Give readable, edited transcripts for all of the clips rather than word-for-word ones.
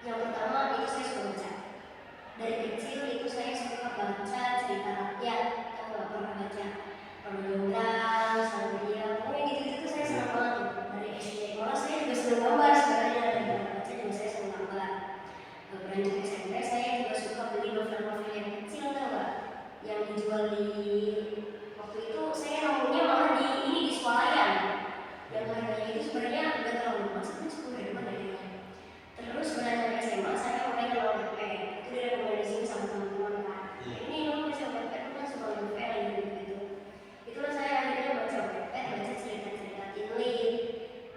Yang pertama itu saya suka baca. Dari kecil itu saya suka baca cerita rakyat. Tahu nggak, pernah baca Pernah Satria, pokoknya gitu-gitu tuh saya senang banget tuh dari SD. Malah saya juga senang gambar sebenarnya, dari baca juga saya senang gambar. Beranjak SMP saya juga suka beli novel-novel yang kecil, tau nggak, yang dijual di waktu itu saya nemunya malah di ini di swalayan, yang harganya itu sebenarnya nggak terlalu mahal, sebenarnya 10 ribuan harganya. Terus beranjak SMA saya mulai ke Wattpad, itu direkomendasiin sama teman-teman kan. Ini lo bisa Wattpad, lo kan suka novel gitu. Itulah saya akhirnya baca Wattpad, baca cerita-cerita Teen Lit.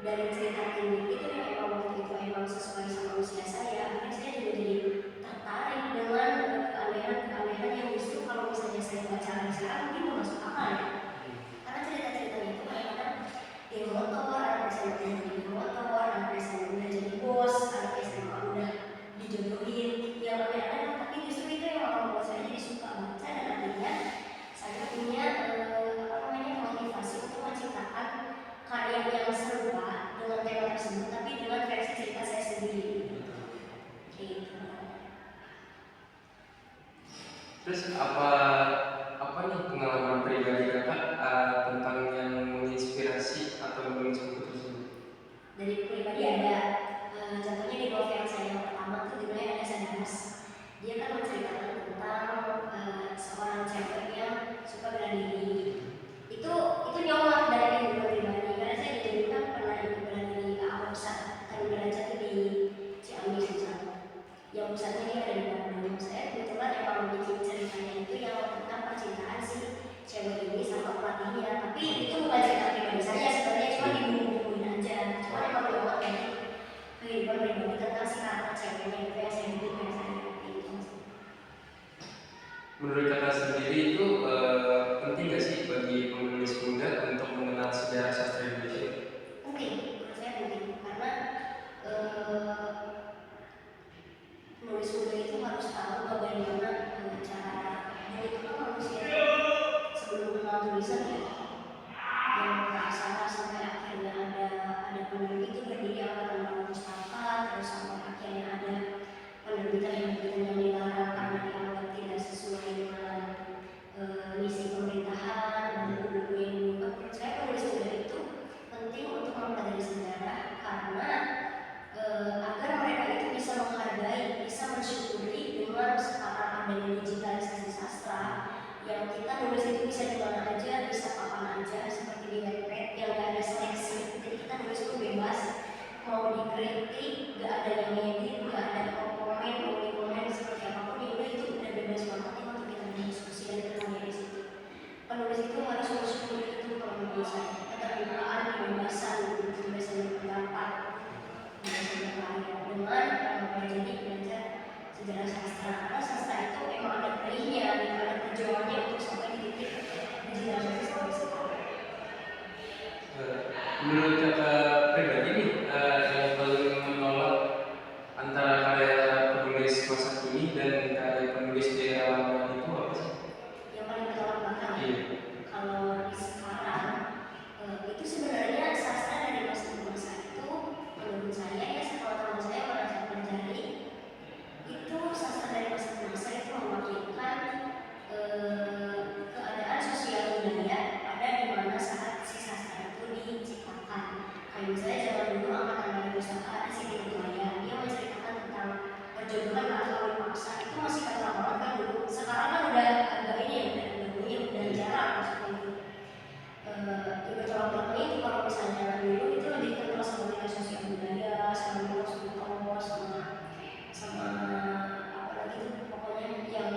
Dari cerita Teen Lit itu yang emang waktu itu emang sesuai sama usia saya, akhirnya saya juga jadi tertarik dengan keanehan-keanehan yang justru kalau misalnya saya baca lagi sekarang mungkin nggak masuk akal ya. Karena cerita-ceritanya itu kadang-kadang geng motor, anak SMA udah jadi motor, anak SMA udah jadi bos, anak SMA udah dijodohin, yang aneh-aneh, tapi justru itu yang membuat saya jadi suka baca, dan akhirnya saya punya motivasi untuk menciptakan karya yang serupa dengan tema tersebut, tapi dengan versi cerita saya sendiri. Gitu. Terus apa nih pengalaman pribadi kakak tentang yang menginspirasi atau menulis buku tersebut? Dari pribadi ada, contohnya di novel saya yang pertama tuh judulnya Ada Sadaras. Dia kan menceritakan tentang seorang cewek yang suka bela diri. Itu nyolot dari kehidupan pribadi, karena saya jadi kan pernah ikut bela diri pusat Tani Derajat di Ciamis misalnya. Yang pusatnya dia ada di Bandung. Saya kebetulan emang bikin ceritanya itu yang tentang percintaan si cewek ini sama pelatihnya. Tapi itu bukan cerita pribadi saya sebenarnya, cuma dibumbu-bumbuin aja. Cuma emang nyolot dari kehidupan pribadi tentang si karakter ceweknya itu yang saya bikin, yang saya bikin. Menurut kakak sendiri itu penting gak sih bagi penulis muda untuk mengenal sejarah sastra Indonesia? Penting, menurut saya penting, karena penulis muda itu harus tahu bagaimana cara menentukan manusia sebelum kenal tulisan ya, yang sama sampai akhirnya ada penerbit itu berdiri angkatan Mustafa, terus sampai akhirnya ada penerbitan yang dilarang karena dianggap tidak sesuai dengan misi pemerintahan dan buku-buku yang dibuat. Menurut saya penulis muda itu penting untuk mempelajari sejarah, karena agar mereka itu bisa menghargai, bisa mensyukuri dengan sekarang adanya digitalisasi sastra, yang kita nulis itu bisa di mana aja, bisa kapan aja, seperti di Wattpad yang gak ada seleksi. Jadi kita nulis itu bebas, mau dikritik, gak ada yang ngedit, gak ada komen, mau dikomen seperti apapun, itu udah bebas banget ya untuk kita berdiskusi dan ketemu di situ. Penulis itu harus mensyukuri itu kalau menurut saya, keterbukaan, kebebasan, kebebasan berpendapat, kebebasan berkarya, dengan mempelajari belajar sejarah sastra, karena sastra itu emang ada perihnya, ada perjuangannya untuk sampai di titik digitalisasi seperti sekarang. Menurut kakak pribadi nih, yang paling menolak antara karya penulis masa kini dan karya penulis di era lama itu apa sih? Yang paling menolak bahkan Iya. kalau di sekarang itu sebenarnya sastra dari masa ke masa itu, menurut saya ya, sekolah teman saya pada saat pelajari itu sastra dari masa ke masa itu mewakilkan keadaan sosial budaya pada di mana saat si sastra itu diciptakan. Kayak misalnya zaman dulu angkatan Melayu Pusaka ada Siti Nurbaya, dia menceritakan tentang perjodohan atau kawin paksa, itu masih kental banget kan dulu. Sekarang kan udah agak ini ya, udah jarang maksudnya itu. Juga tolak belakang itu kalau misalnya dulu itu lebih kental sama nilai sosial budaya, sama nilai sama apa lagi tuh, pokoknya yang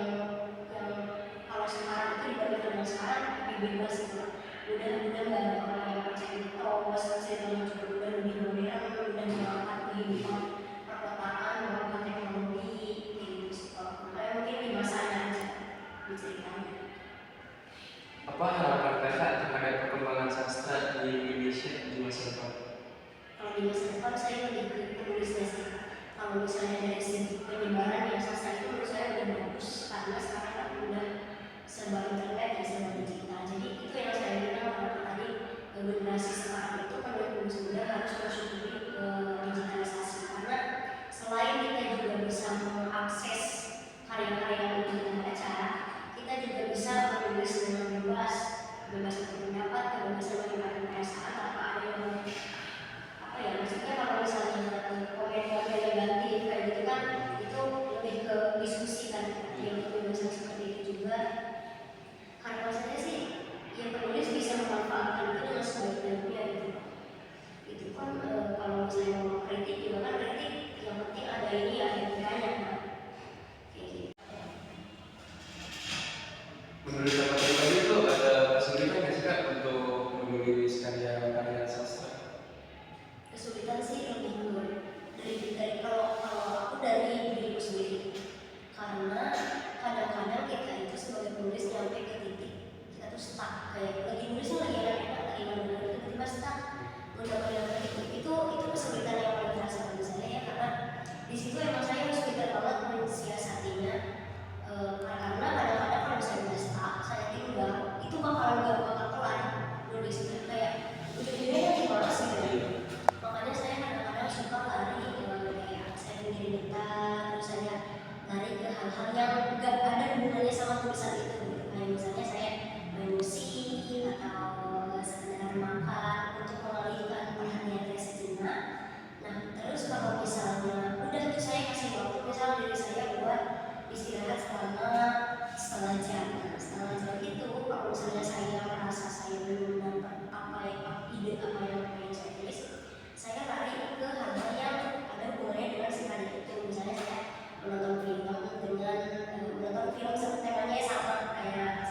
kalau sekarang itu dibandingkan dengan sekarang lebih bebas gitu. Udah nggak ada orang yang percaya mitos, ceritanya juga udah lebih modern, udah mengangkat kehidupan perkotaan, mengangkat teknologi gitu sih. Makanya mungkin di masanya aja diceritanya. Apa harapan kakak terhadap perkembangan sastra di Indonesia di masa depan? Kalau di masa depan saya lebih ke penulisnya sih. Kalau misalnya dari segi penyebaran ya, sastra itu menurut saya udah bagus, karena sekarang kan udah serba internet ya, serba digital. Jadi itu yang saya bilang karena tadi generasi sekarang itu penulis muda harus bersyukuri digitalisasi, karena selain kita juga karya-karya yang kita baca, kita juga bisa menulis dengan bebas, kebebasan berpendapat, kebebasan menyuarakan perasaan tanpa ada yang maksudnya kalau misalnya komen negatif kayak gitu kan, itu lebih ke diskusi kan, yang kebebasan seperti itu juga. Harapan saya sih, yang penulis bisa memanfaatkan itu dengan sebaik-baiknya gitu. Itu kan kalau misalnya mau kritik juga kan kritik, yang penting ada ini ada banyak kan. Kayak gitu. Menurut Kakak pribadi itu ada kesulitan nggak sih Kak untuk menulis karya-karya sastra? Kesulitan sih lebih dari kalau aku dari diriku sendiri, karena kadang-kadang kita itu sebagai penulis nyampe ke titik kita tuh stuck, kayak lagi nulisnya lagi enak-enak lagi benar-benar tiba-tiba stuck, udah benar-benar itu kesulitan yang paling terasa bagi saya ya, karena di situ emang saya harus pintar banget mensiasatinya. Karena kadang-kadang kalau misalnya udah stuck, saya tinggal itu bakalan gak bakal kelar nulisnya, kayak ujung-ujungnya nanti malas gitu. Makanya saya kadang-kadang suka lari kayak saya bikin gitar, terus saya lari ke hal-hal yang gak ada hubungannya sama tulisan itu gitu. Kayak misalnya saya main musik atau sekedar makan untuk mengalihkan perhatian saya sejenak. Nah terus kalau misalnya udah tuh saya kasih waktu misalnya diri saya buat istirahat selama setengah jam. Nah, setengah jam itu kalau misalnya saya merasa saya belum dapat ide apa yang pengen saya tulis, saya lari ke hal-hal yang ada hubungannya dengan si karya itu. Misalnya saya menonton film menonton film temanya sama kayak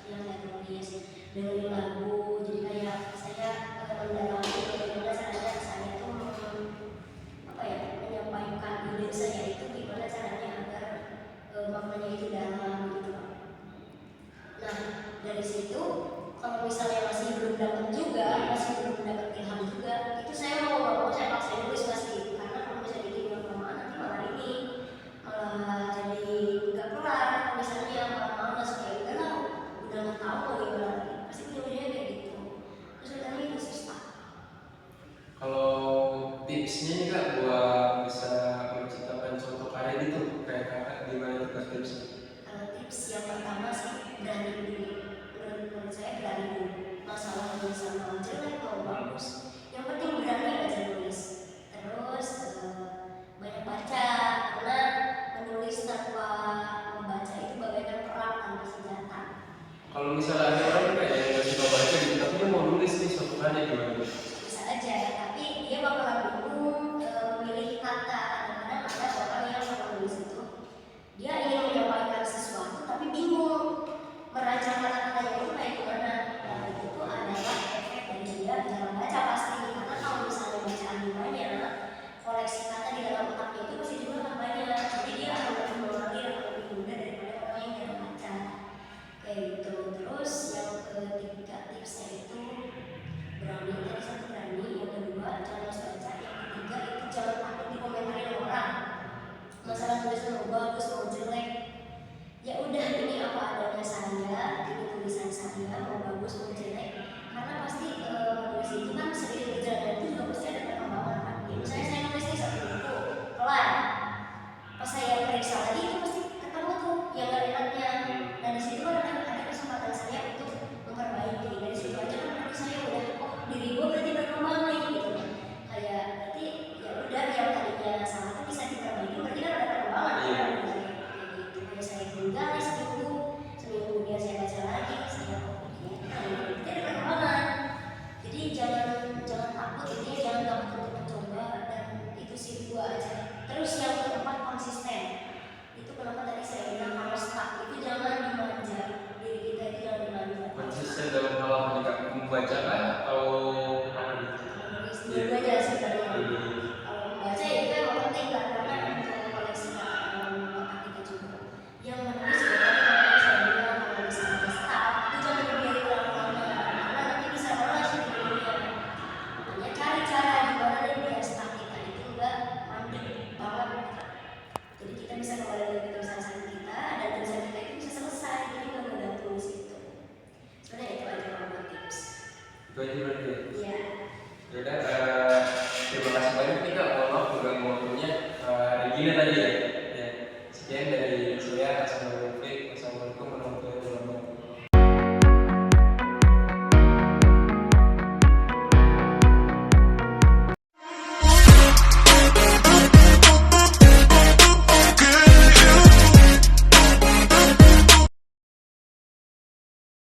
yang saya tulis, dengerin lagu, jadi kayak saya mendalami bagaimana caranya saya tuh menyampaikan ide saya itu gimana caranya agar maknanya itu dalam gitu. Nah dari situ kalau misalnya masih belum dapat juga, masih belum dapat ilham juga, itu saya mau saya paksa nulis pasti, karena kalau misalnya dibilang kelamaan nanti malah jadi nggak kelar, misalnya malah malas kayak udah nggak tahu mau gimana lagi, pasti ujung-ujungnya kayak gitu. Terus katanya itu susah. Kalau tipsnya nih Kak buat bisa menciptakan suatu karya gitu, kayak Kakak gimana tuh tipsnya? Tips yang pertama sih berani dulu. Menurut saya berani dulu. Masalah tulisan mau jelek atau bagus, yang penting berani aja nulis. Terus banyak baca, karena menulis tanpa membaca itu bagaikan perang tanpa senjata. Kalau misalnya ada orang kayak yang nggak suka baca gitu, tapi dia mau nulis nih suatu karya gimana? Bisa aja, tapi dia bakalan bingung memilih kata. Kadang-kadang ada orang yang sama nulis itu dia ingin menyampaikan sesuatu tapi bingung merancang kata-katanya itu kayak gimana. Nah itu adalah efek dari dia dalam baca pasti, karena kalau misalnya bacaan banyak, koleksi kata di dalam otaknya itu pasti juga akan banyak, jadi dia akan lebih mengalir, akan lebih mudah daripada orang yang jarang baca kayak gitu. Terus yang ketiga tipsnya itu berani, tadi satu berani, yang kedua jangan baca, yang ketiga itu jangan takut dikomentarin orang. Masalah tulisan mau bagus mau jelek, ya udah ini apa adanya saya, ini tulisan saya mau bagus mau jelek, karena pasti nulis itu kan seiring berjalan itu juga pasti ada perkembangan kan. Ya, misalnya saya nulis ini satu buku kelar, pas saya periksa lagi itu pasti ketemu tuh yang gak enaknya. Dan di situ kan ada kesempatan saya untuk memperbaiki. Dari situ aja kan berarti saya udah diri gue berarti berkembang nih gitu. Kayak berarti ya udah yang tadinya salah tuh bisa diperbaiki, berarti kan ada perkembangan kan. Kayak gitu. Kayak saya tinggal seminggu kemudian saya baca lagi, saya berarti ada perkembangan. Jadi jangan takut, intinya jangan takut untuk mencoba, dan itu sih dua aja. Terus yang keempat konsisten. Itu kenapa tadi saya bilang kalau stuck itu jangan dimanja, diri kita itu jangan dimanja. Konsisten dalam hal membaca kan atau apa gitu? Dua-duanya sebenarnya. Kalau membaca ya itu yang penting kan, karena untuk koleksi dalam otak kita juga. Yang menulis juga tadi saya bilang kalau misalnya stuck itu jangan dibiarin lama-lama, karena nanti bisa malas di dunia. Makanya cari cara gimana nih biar stuck kita itu enggak mandek banget. Jadi kita bisa kembali lagi ke tulisan kita, dan tulisan kita itu bisa selesai, jadi nggak mudah tulis itu. Sebenarnya itu aja kalau tips. Itu aja berarti. Iya. Yaudah, terima kasih banyak nih Kak, mohon maaf udah waktunya. Regina tadi ya.